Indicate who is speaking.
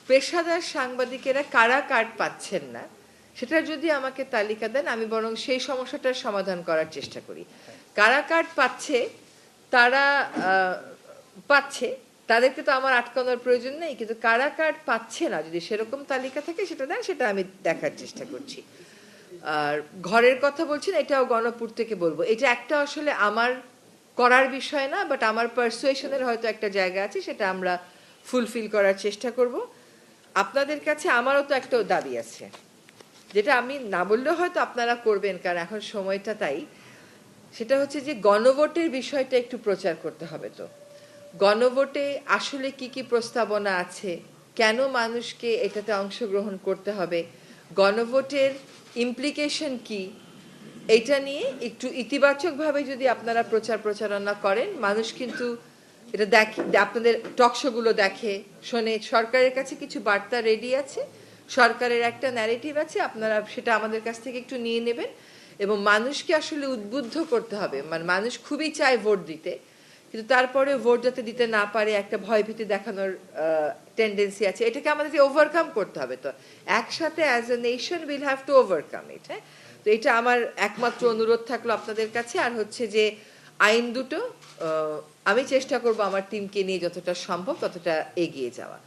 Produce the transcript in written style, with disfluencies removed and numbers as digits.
Speaker 1: পেশাদার সাংবাদিকেরা কারা কার্ড পাচ্ছেন না সেটা যদি আমাকে তালিকা দেন আমি বরং সেই সমস্যাটার সমাধান করার চেষ্টা করি। কারা কার্ড পাচ্ছে তারা পাচ্ছে, তাদেরকে তো আমার আটকানোর প্রয়োজন নেই, কিন্তু কারা কার্ড পাচ্ছে না যদি সেরকম তালিকা থাকে সেটা দেন, সেটা আমি দেখার চেষ্টা করছি। আর ঘরের কথা বলছেন, এটাও গণপূর্ত থেকে বলবো, এটা একটা আসলে আমার করার বিষয় না, বাট আমার পারসুয়েশনের হয়তো একটা জায়গা আছে, সেটা আমরা ফুলফিল করার চেষ্টা করব। আপনাদের কাছে আমারও তো একটা দাবি আছে, যেটা আমি না বললেও হয়তো আপনারা করবেন, কারণ এখন সময়টা তাই। সেটা হচ্ছে যে গণভোটের বিষয়টা একটু প্রচার করতে হবে। তো গণভোটে আসলে কি কি প্রস্তাবনা আছে, কেন মানুষকে এটাতে অংশগ্রহণ করতে হবে, গণভোটের ইমপ্লিকেশন কি, এটা নিয়ে একটু ইতিবাচকভাবে যদি আপনারা প্রচারণা করেন, মানুষ কিন্তু এটা দেখে, আপনাদের টকশোগুলো দেখে শোনে, সরকারের কাছে কিছু বার্তা রেডি আছে, সরকারের একটা ন্যারেটিভ আছে, আপনারা সেটা আমাদের কাছ থেকে একটু নিয়ে নেবেন এবং মানুষকে আসলে উদ্বুদ্ধ করতে হবে। মানে মানুষ খুবই চায় ভোট দিতে, কিন্তু তারপরে ভোট যাতে দিতে না পারে একটা ভয়ভীতি দেখানোর টেন্ডেন্সি আছে, এটাকে আমাদেরকে ওভারকাম করতে হবে। তো একসাথে as a nation will have to overcome ইট। হ্যাঁ, তো এটা আমার একমাত্র অনুরোধ থাকলো আপনাদের কাছে। আর হচ্ছে যে আইন দুটো আমি চেষ্টা করব আমার টিমকে নিয়ে যতটা সম্ভব ততটা এগিয়ে যাওয়া।